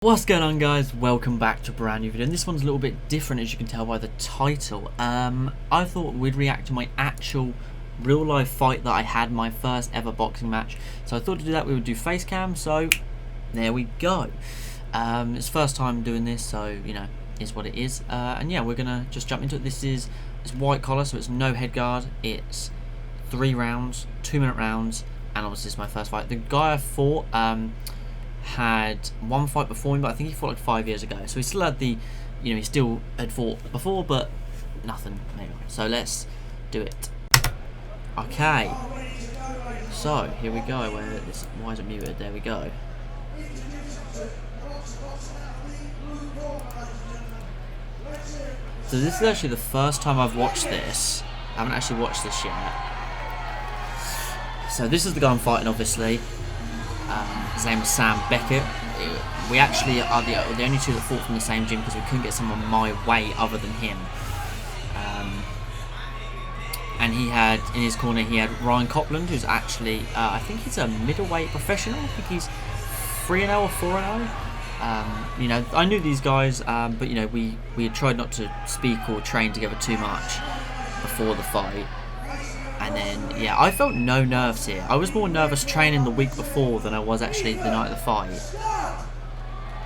What's going on, guys? Welcome back to a brand new video, and this one's a little bit different, as you can tell by the title. I thought we'd react to my actual real life fight that I had, my first ever boxing match. So I thought to do that we would do Facecam, so there we go. It's the first time doing this, so you know, is what it is. And yeah, we're gonna just jump into it. It's white collar, so it's no head guard. It's 3 rounds, 2-minute rounds, and obviously it's my first fight. The guy I fought had one fight before him, but I think he fought like 5 years ago, so he still had the, you know, he still had fought before, but nothing anyway. So let's do it. Okay, so here we go. Why is it muted? There we go. So this is actually the first time I've watched this. I haven't actually watched this yet. So this is the guy I'm fighting, obviously. His name is Sam Beckett. We actually are the only two that fought from the same gym because we couldn't get someone my weight other than him. And he had, in his corner, he had Ryan Copland, who's actually, I think he's a middleweight professional. I think he's 3-0 or 4-0. You know, I knew these guys, but you know, we had tried not to speak or train together too much before the fight. And then, yeah, I felt no nerves here. I was more nervous training the week before than I was actually the night of the fight.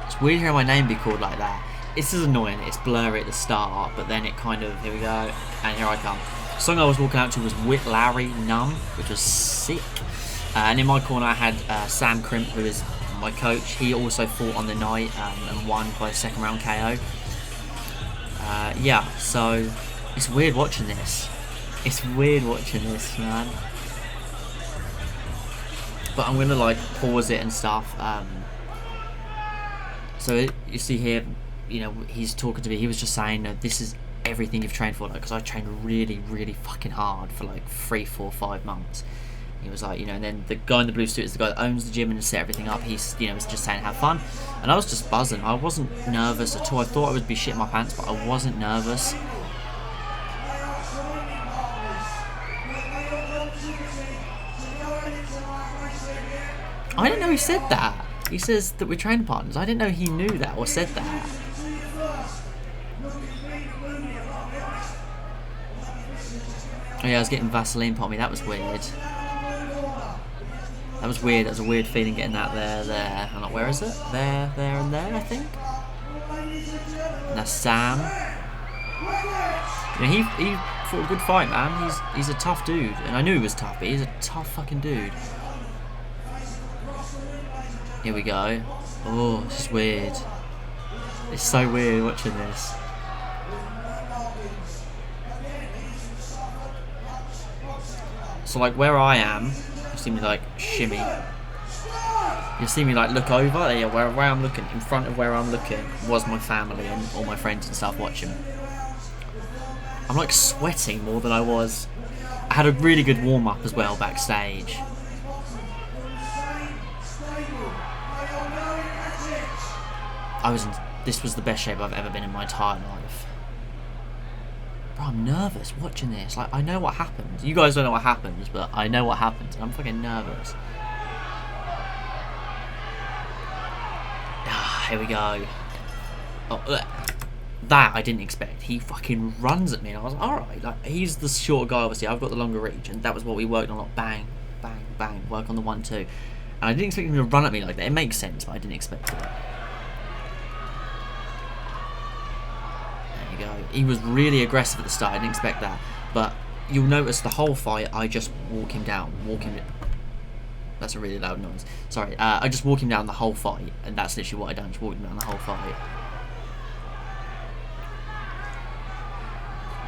It's weird hearing my name be called like that. This is annoying. It's blurry at the start, but then it kind of, here we go, and here I come. The song I was walking out to was Whit Larry Numb, which was sick. And in my corner I had Sam Crimp, who is my coach. He also fought on the night and won by the second round KO. Yeah, so it's weird watching this. It's weird watching this, man. But I'm gonna like pause it and stuff. So you see here, you know, he's talking to me. He was just saying, no, this is everything you've trained for, like, because I trained really, really fucking hard for like 3, 4, 5 months. He was like, you know, and then the guy in the blue suit is the guy that owns the gym and set everything up. He's, you know, was just saying have fun, and I was just buzzing. I wasn't nervous at all. I thought I would be shitting my pants, but I wasn't nervous. I didn't know he said that. He says that we're training partners. I didn't know he knew that or said that. Oh yeah, I was getting Vaseline put on me. That was weird. That was weird. That was a weird feeling getting that there. I'm like, where is it? There, and there, I think. And that's Sam. You know, he fought a good fight, man. He's a tough dude. And I knew he was tough, but he's a tough fucking dude. Here we go. Oh, this is weird. It's so weird watching this. So like where I am, you see me like shimmy. You see me like look over. There, where I'm looking, in front of where I'm looking, was my family and all my friends and stuff watching. I'm like sweating more than I was. I had a really good warm up as well backstage. This was the best shape I've ever been in my entire life. Bro, I'm nervous watching this. Like, I know what happens. You guys don't know what happens, but I know what happens. And I'm fucking nervous. Ah, here we go. Oh, that I didn't expect. He fucking runs at me, and I was like, alright. Like, he's the short guy, obviously. I've got the longer reach, and that was what we worked on. Like, bang, bang, bang. Work on the 1-2. And I didn't expect him to run at me like that. It makes sense, but I didn't expect it. Go. He was really aggressive at the start. I didn't expect that, but you'll notice the whole fight I just walk him down. That's a really loud noise. Sorry. I just walk him down the whole fight, and that's literally what I done. Just walk him down the whole fight.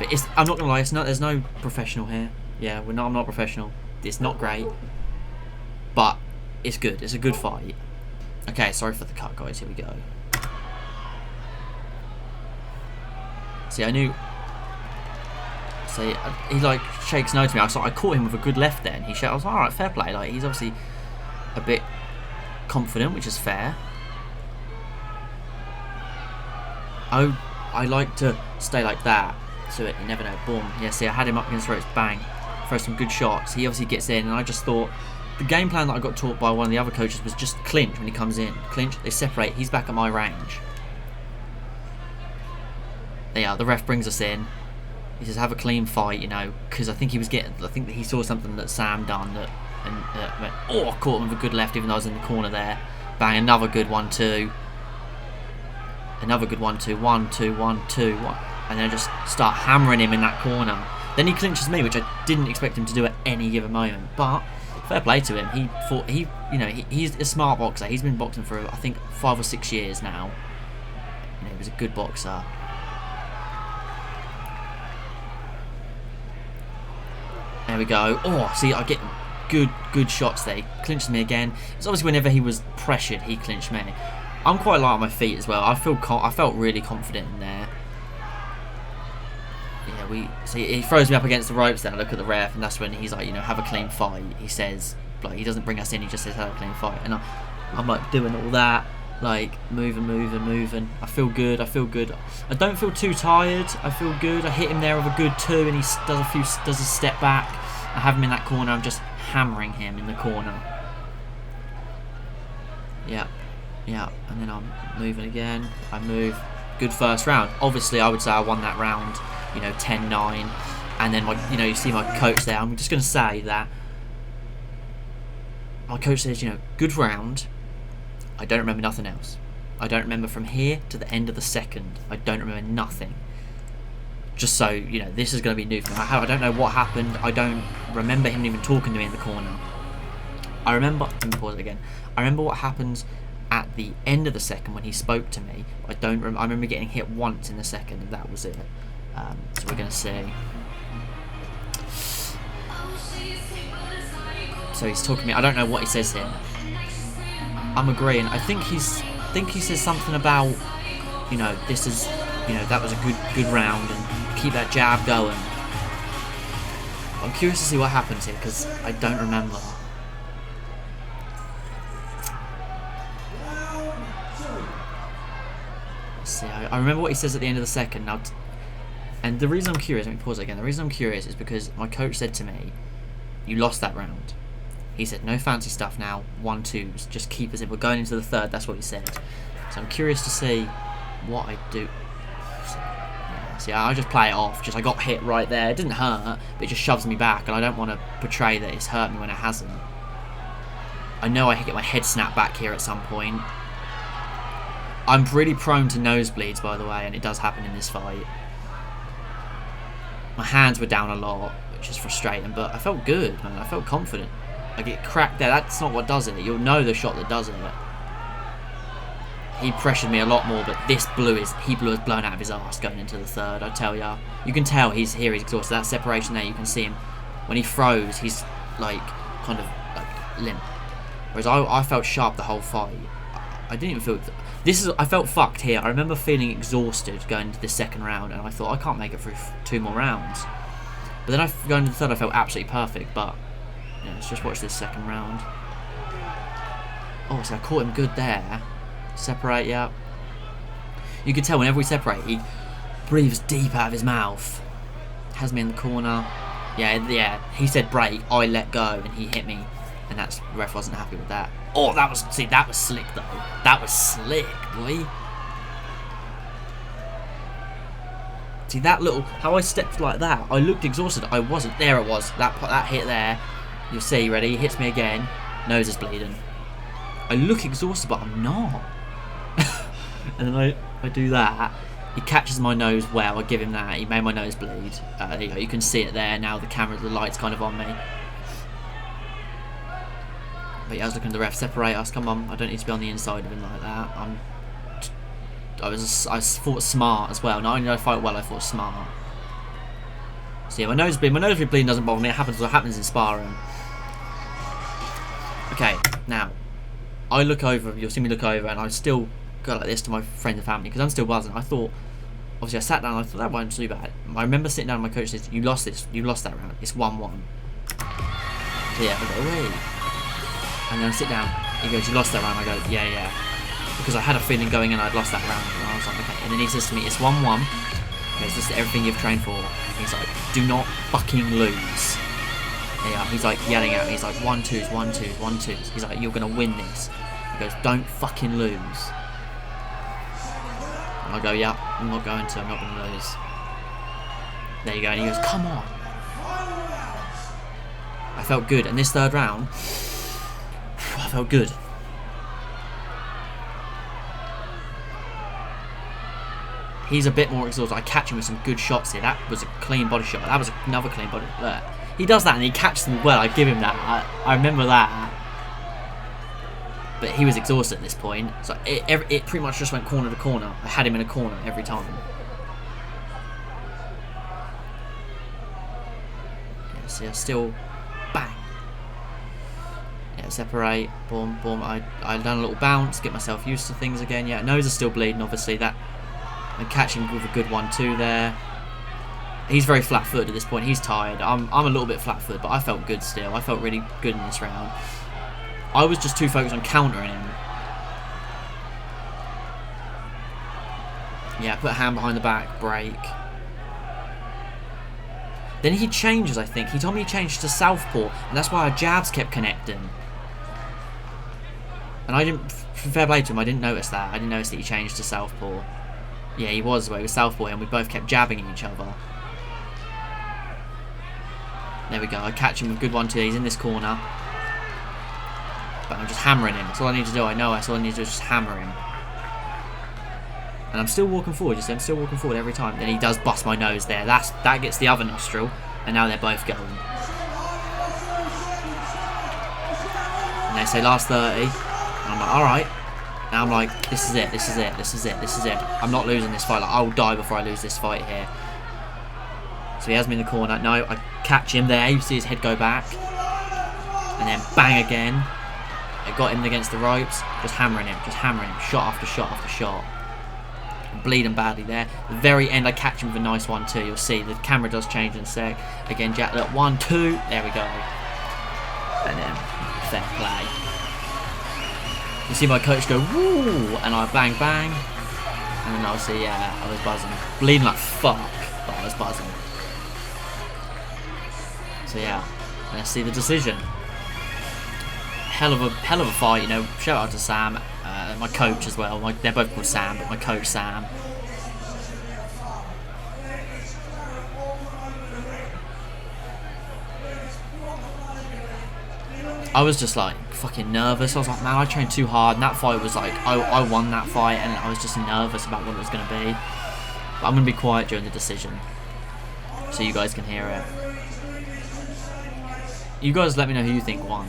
But I'm not gonna lie. There's no professional here. Yeah, I'm not professional. It's not great, but it's good. It's a good fight. Okay, sorry for the cut, guys. Here we go. See, I knew. See, he like shakes no to me. I caught him with a good left there, and he shouted. I was like, all right, fair play. Like, he's obviously a bit confident, which is fair. I like to stay like that, so you never know. Boom. Yeah. See, I had him up against the ropes. Bang. Throw some good shots. He obviously gets in, and I just thought, the game plan that I got taught by one of the other coaches was just clinch when he comes in. Clinch, they separate, he's back at my range. There you are, the ref brings us in. He says, have a clean fight, you know, because I think he that he saw something that Sam done and went, oh, I caught him with a good left even though I was in the corner there. Bang, another good 1-2. Another good 1-2, 1-2, 1-2, 1. And then I just start hammering him in that corner. Then he clinches me, which I didn't expect him to do at any given moment. But fair play to him. He's a smart boxer. He's been boxing for I think 5 or 6 years now. You know, he was a good boxer. There we go. Oh, see, I get good shots there. He clinches me again. It's obviously whenever he was pressured, he clinched me. I'm quite light on my feet as well. I felt really confident in there. Yeah, he throws me up against the ropes there. I look at the ref, and that's when he's like, you know, have a clean fight. He says, like, he doesn't bring us in. He just says, have a clean fight. And I'm like doing all that, like moving. I feel good. I don't feel too tired. I feel good. I hit him there with a good 2, and he does a step back. I have him in that corner. I'm just hammering him in the corner. Yeah, and then I'm moving again. I move. Good first round. Obviously, I would say I won that round, you know, 10-9. And then, you see my coach there. I'm just going to say that my coach says, you know, good round. I don't remember nothing else. I don't remember from here to the end of the second. I don't remember nothing. Just so, you know, this is going to be new for me. I don't know what happened. I don't remember him even talking to me in the corner. Let me pause it again. I remember what happens at the end of the second when he spoke to me. I remember getting hit once in the second, and that was it. So we're going to see. So he's talking to me. I don't know what he says here. I'm agreeing. I think he says something about, you know, this is, you know, that was a good round and keep that jab going. I'm curious to see what happens here because I don't remember. See, I remember what he says at the end of the second. Now, and the reason I'm curious, let me pause it again. The reason I'm curious is because my coach said to me, "You lost that round." He said, "No fancy stuff now. 1-2s, just keep us in. We're going into the third." That's what he said. So I'm curious to see what I do. Yeah, see, I just play it off. I got hit right there. It didn't hurt, but it just shoves me back, and I don't want to portray that it's hurt me when it hasn't. I know I get my head snapped back here at some point. I'm pretty prone to nosebleeds, by the way, and it does happen in this fight. My hands were down a lot, which is frustrating, but I felt good, man. I felt confident. I get cracked there. That's not what does it. You'll know the shot that does it. He pressured me a lot more, but he blew us blown out of his arse going into the third, I tell ya. You can tell he's exhausted. That separation there, you can see him. When he throws, he's like, kind of like limp. Whereas I felt sharp the whole fight. I didn't even feel... I felt fucked here. I remember feeling exhausted going into the second round, and I thought, I can't make it through 2 more rounds. But then going into the third, I felt absolutely perfect, but... Yeah, let's just watch this second round. Oh, so I caught him good there. Separate, yeah. You could tell whenever we separate, he breathes deep out of his mouth. Has me in the corner. Yeah, he said break, I let go, and he hit me. And the ref wasn't happy with that. Oh, that was slick though. That was slick, boy. See that how I stepped like that. I looked exhausted. I wasn't. There it was. That hit there. You'll see. Ready? He hits me again. Nose is bleeding. I look exhausted, but I'm not. And then I do that. He catches my nose well. I give him that. He made my nose bleed. There you go. You can see it there now. The light's kind of on me. But yeah, I was looking at the ref. Separate us. Come on. I don't need to be on the inside of him like that. I fought smart as well. Not only did I fight well, I fought smart. So yeah, my nose bleeding doesn't bother me. It happens in sparring. Okay, now I look over. You'll see me look over, and I still go like this to my friends and family because I'm still buzzing. I thought, obviously, I sat down. And I thought that wasn't too bad. I remember sitting down. And my coach says, "You lost this. You lost that round. It's 1-1." So yeah, I go, wait. And then I sit down. He goes, "You lost that round." I go, yeah. Because I had a feeling going in I'd lost that round. And I was like, okay. And then he says to me, "It's 1-1. Okay, so this is everything you've trained for." He's like, "Do not fucking lose." Yeah, he's like yelling at me. He's like 1-2s, 1-2s, 1-2s. He's like, you're gonna win this. He goes, don't fucking lose. And I go, yeah, I'm not going to. I'm not gonna lose. There you go. And he goes, come on. I felt good. And this third round, I felt good. He's a bit more exhausted. I catch him with some good shots here. That was a clean body shot. That was another clean body. Look. He does that and he catches them well. I give him that. I remember that. But he was exhausted at this point. So it pretty much just went corner to corner. I had him in a corner every time. Yeah, see, I still... Bang. Yeah, separate. Boom, boom. I done a little bounce. Get myself used to things again. Yeah, nose is still bleeding, obviously. That... I'm catching with a good 1-2 there. He's very flat-footed at this point. He's tired. I'm a little bit flat-footed, but I felt good still. I felt really good in this round. I was just too focused on countering him. Yeah, put a hand behind the back, break. Then he changes, I think. He told me he changed to southpaw, and that's why our jabs kept connecting. And I didn't, fair play to him, I didn't notice that. I didn't notice that he changed to southpaw. Yeah, he was, well, he was southpaw, and we both kept jabbing at each other. There we go. I catch him with good 1-2. He's in this corner. But I'm just hammering him. That's all I need to do. I know that's all I need to do is just hammer him. And I'm still walking forward. You see, I'm still walking forward every time. Then he does bust my nose there. That gets the other nostril. And now they're both going. And they say last 30. And I'm like, alright. Now I'm like, this is it. This is it. This is it. This is it. I'm not losing this fight. Like, I'll die before I lose this fight here. So he has me in the corner. No, I catch him there. You see his head go back. And then bang again. I got him against the ropes. Just hammering him. Just hammering him. Shot after shot after shot. I'm bleeding badly there. At the very end, I catch him with a nice 1-2. You'll see the camera does change in a sec. Again, Jack, look, 1-2. There we go. And then, fair play. You see my coach go, woo. And I bang, bang. And then obviously, yeah, I was buzzing. Bleeding like fuck. But I was buzzing. So yeah, let's see the decision. Hell of a fight, you know. Shout out to Sam, my coach as well. They're both called Sam, but my coach Sam. I was just like fucking nervous. I was like, man, I trained too hard. And that fight was like, I won that fight, and I was just nervous about what it was going to be. But I'm going to be quiet during the decision, so you guys can hear it. You guys let me know who you think won.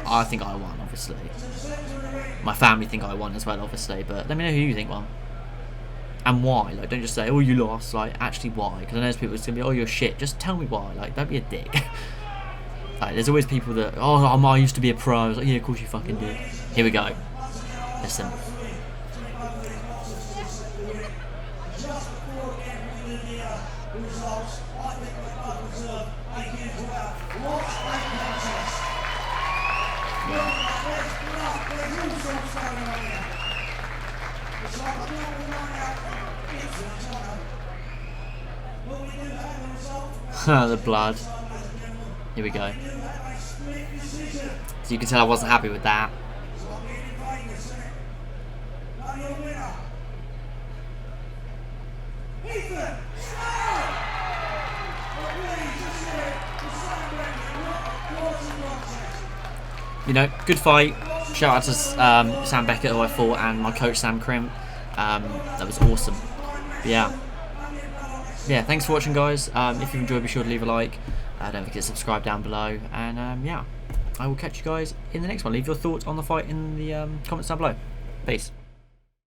I think I won, obviously. My family think I won as well, obviously. But let me know who you think won. And why. Like, don't just say, oh, you lost. Like, actually, why? Because I know there's people that's going to be, oh, you're shit. Just tell me why. Like, don't be a dick. Like, there's always people that, oh, I used to be a pro. I was like, yeah, of course you fucking did. Here we go. Listen. The blood. Here we go. So you can tell I wasn't happy with that. You know, good fight. Shout out to Sam Beckett, who I fought, and my coach Sam Crimp. That was awesome. But yeah, thanks for watching, guys. If you enjoyed, be sure to leave a like. Don't forget to subscribe down below. And yeah, I will catch you guys in the next one. Leave your thoughts on the fight in the comments down below. Peace.